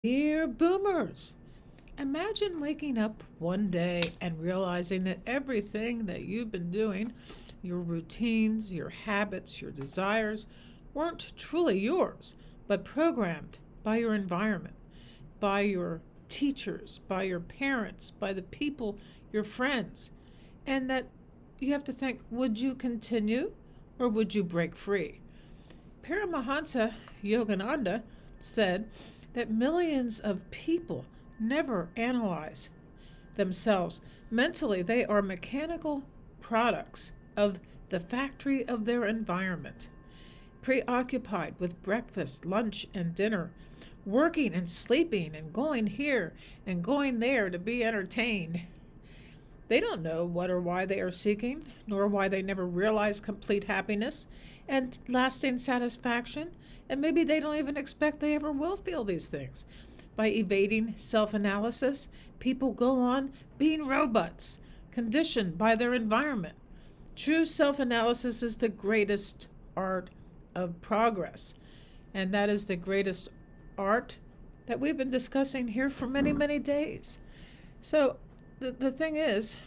Dear boomers, imagine waking up one day and realizing that everything that you've been doing, your routines, your habits, your desires, weren't truly yours, but programmed by your environment, by your teachers, by your parents, by the people, your friends. And that you have to think, would you continue or would you break free? Paramahansa Yogananda said that millions of people never analyze themselves. Mentally, they are mechanical products of the factory of their environment, preoccupied with breakfast, lunch, and dinner, working and sleeping and going here and going there to be entertained. They don't know what or why they are seeking, nor why they never realize complete happiness and lasting satisfaction, and maybe they don't even expect they ever will feel these things. By evading self analysis, people go on being robots, conditioned by their environment. True self analysis is the greatest art of progress, and that is the greatest art that we've been discussing here for many, many days. So, the thing is,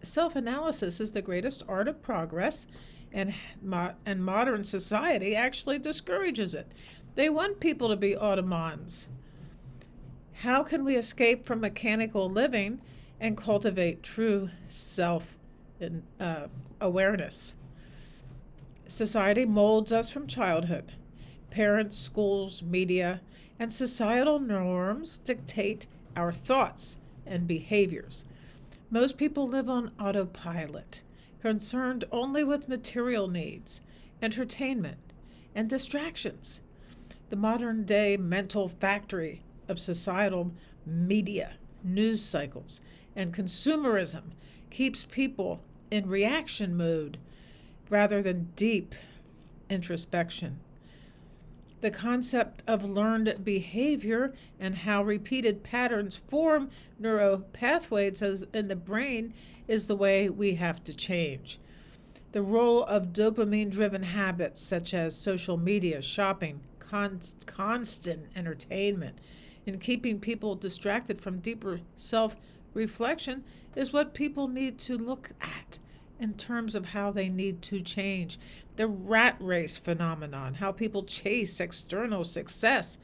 self analysis is the greatest art of progress, and modern society actually discourages it. They want people to be automatons. How can we escape from mechanical living and cultivate true self awareness? Society molds us from childhood. Parents, schools, media, and societal norms dictate our thoughts and behaviors. Most people live on autopilot, concerned only with material needs, entertainment, and distractions. The modern day mental factory of societal media, news cycles, and consumerism keeps people in reaction mode rather than deep introspection. The concept of learned behavior and how repeated patterns form neural pathways in the brain is the way we have to change. The role of dopamine driven habits such as social media, shopping, constant entertainment, and keeping people distracted from deeper self reflection is what people need to look at in terms of how they need to change. The rat race phenomenon, how people chase external success,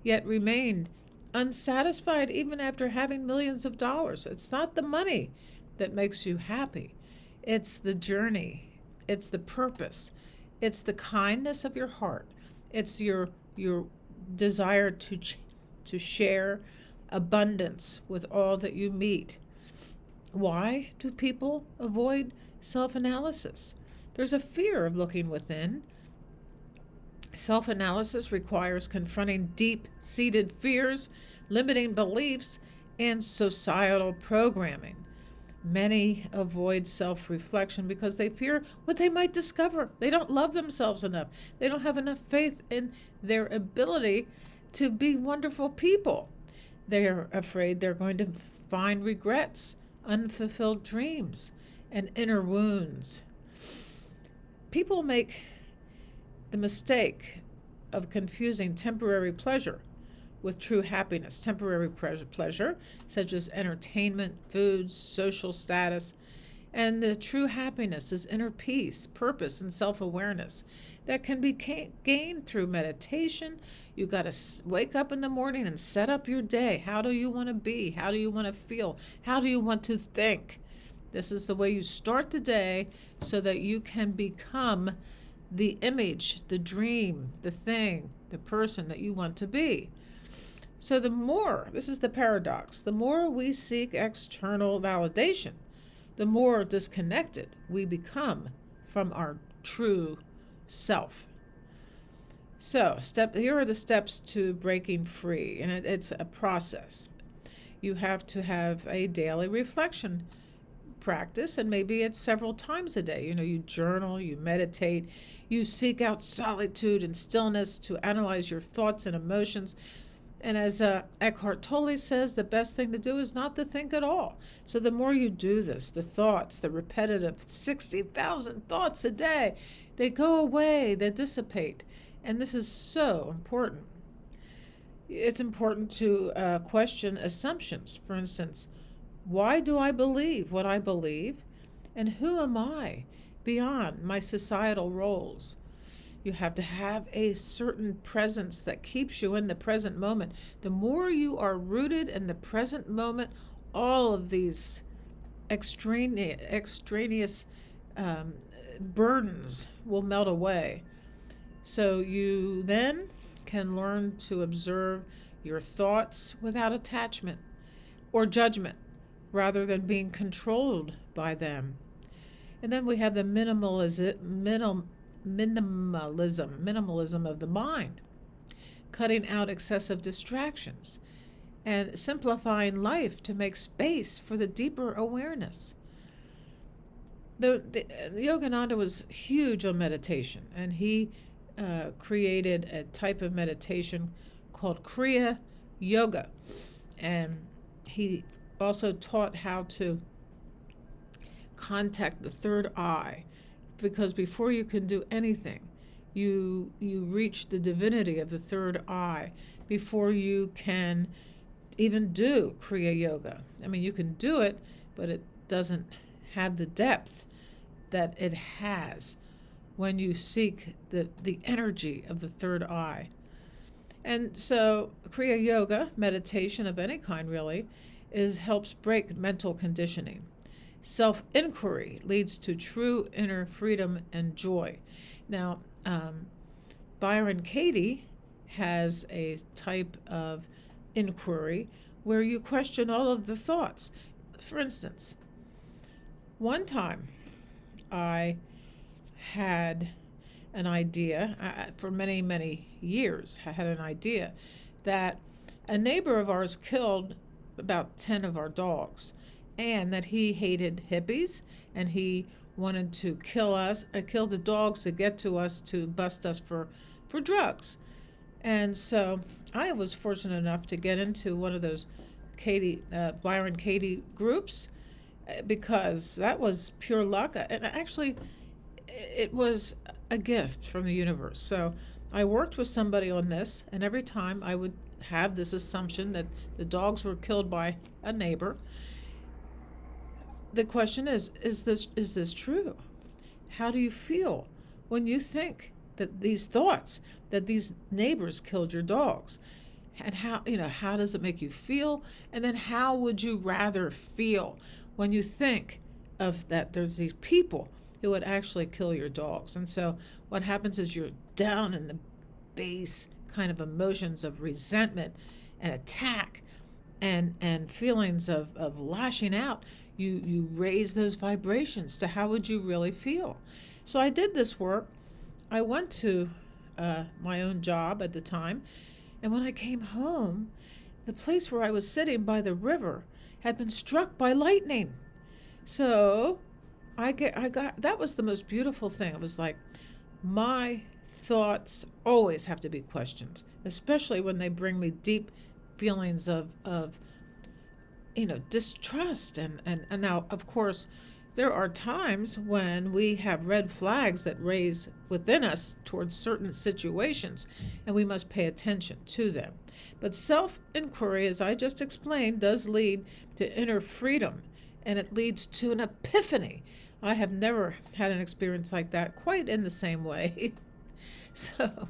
yet remain unsatisfied even after having millions of dollars. It's not the money that makes you happy, it's the journey, it's the purpose, it's the kindness of your heart, it's your desire to share abundance with all that you meet. Why do people avoid self analysis? There's a fear of looking within. Self analysis requires confronting deep seated fears, limiting beliefs, and societal programming. Many avoid self reflection because they fear what they might discover. They don't love themselves enough. They don't have enough faith in their ability to be wonderful people. They're afraid they're going to find regrets, unfulfilled dreams, and inner wounds. People make the mistake of confusing temporary pleasure with true happiness. Temporary pleasure, such as entertainment, food, social status, and the true happiness is inner peace, purpose, and self awareness that can be gained through meditation. You got to wake up in the morning and set up your day. How do you want to be? How do you want to feel? How do you want to think? This is the way you start the day so that you can become the image, the dream, the thing, the person that you want to be. So this is the paradox, the more we seek external validation, the more disconnected we become from our true self. So here are the steps to breaking free, and it's a process. You have to have a daily reflection practice, and maybe it's several times a day. You journal, you meditate, you seek out solitude and stillness to analyze your thoughts and emotions. And as Eckhart Tolle says, the best thing to do is not to think at all. So the more you do this, the thoughts, the repetitive 60,000 thoughts a day, they go away, they dissipate. And this is so important. It's important to question assumptions. For instance, why do I believe what I believe? And who am I beyond my societal roles? You have to have a certain presence that keeps you in the present moment. The more you are rooted in the present moment, all of these extraneous burdens will melt away. So you then can learn to observe your thoughts without attachment or judgment rather than being controlled by them. And then we have the minimalism of the mind, cutting out excessive distractions and simplifying life to make space for the deeper awareness. Yogananda was huge on meditation, and he created a type of meditation called Kriya Yoga. And he also taught how to contact the third eye, because before you can do anything, you reach the divinity of the third eye before you can even do Kriya Yoga. I mean, you can do it, but it doesn't have the depth that it has when you seek the energy of the third eye. And so Kriya Yoga, meditation of any kind really, helps break mental conditioning. Self-inquiry leads to true inner freedom and joy. Now, Byron Katie has a type of inquiry where you question all of the thoughts. For instance, one time I had an idea, for many, many years, I had an idea that a neighbor of ours killed about 10 of our dogs, and that he hated hippies, and he wanted to kill the dogs to get to us, to bust us for drugs. And so I was fortunate enough to get into one of those Byron Katie groups, because that was pure luck. And actually, it was a gift from the universe. So I worked with somebody on this, and every time I would have this assumption that the dogs were killed by a neighbor. The question is this true? How do you feel when you think that these thoughts, that these neighbors killed your dogs? And how does it make you feel? And then how would you rather feel when you think of that there's these people who would actually kill your dogs? And so what happens is you're down in the base kind of emotions of resentment and attack and feelings of lashing out. You raise those vibrations to how would you really feel. So I did this work. I went to my own job at the time, and when I came home, the place where I was sitting by the river had been struck by lightning. So I got that was the most beautiful thing. It was like, my thoughts always have to be questioned, especially when they bring me deep feelings of distrust. And now, of course, there are times when we have red flags that raise within us towards certain situations, and we must pay attention to them. But self-inquiry, as I just explained, does lead to inner freedom, and it leads to an epiphany. I have never had an experience like that quite in the same way. So,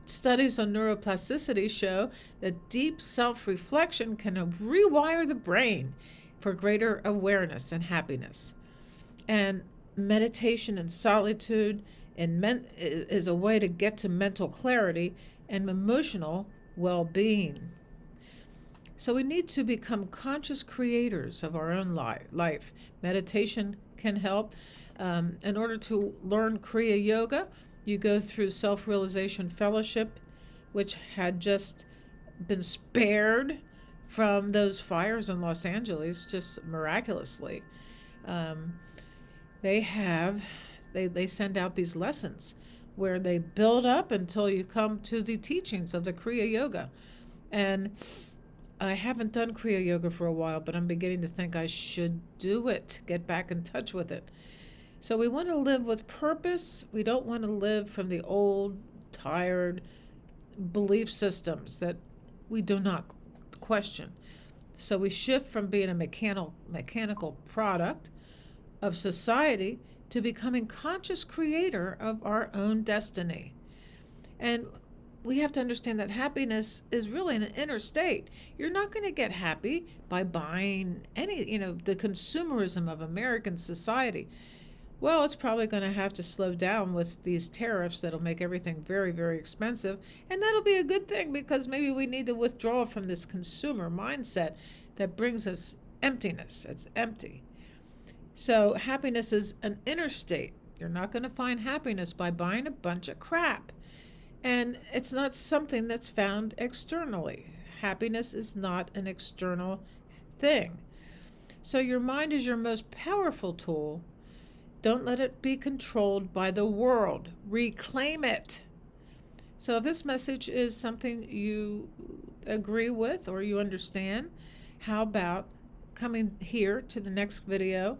studies on neuroplasticity show that deep self-reflection can rewire the brain for greater awareness and happiness. And meditation and solitude is a way to get to mental clarity and emotional well-being. So we need to become conscious creators of our own life. Meditation can help. In order to learn Kriya Yoga, you go through Self-Realization Fellowship, which had just been spared from those fires in Los Angeles, just miraculously. They send out these lessons where they build up until you come to the teachings of the Kriya Yoga. And I haven't done Kriya Yoga for a while, but I'm beginning to think I should do it, get back in touch with it. So we want to live with purpose. We don't want to live from the old, tired belief systems that we do not question. So we shift from being a mechanical product of society to becoming conscious creator of our own destiny. And we have to understand that happiness is really an inner state. You're not going to get happy by buying the consumerism of American society. Well, it's probably going to have to slow down with these tariffs that'll make everything very, very expensive. And that'll be a good thing, because maybe we need to withdraw from this consumer mindset that brings us emptiness. It's empty. So happiness is an inner state. You're not going to find happiness by buying a bunch of crap. And it's not something that's found externally. Happiness is not an external thing. So your mind is your most powerful tool. Don't let it be controlled by the world. Reclaim it. So if this message is something you agree with or you understand, how about coming here to the next video?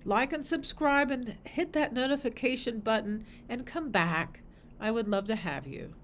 Like and subscribe and hit that notification button and come back. I would love to have you.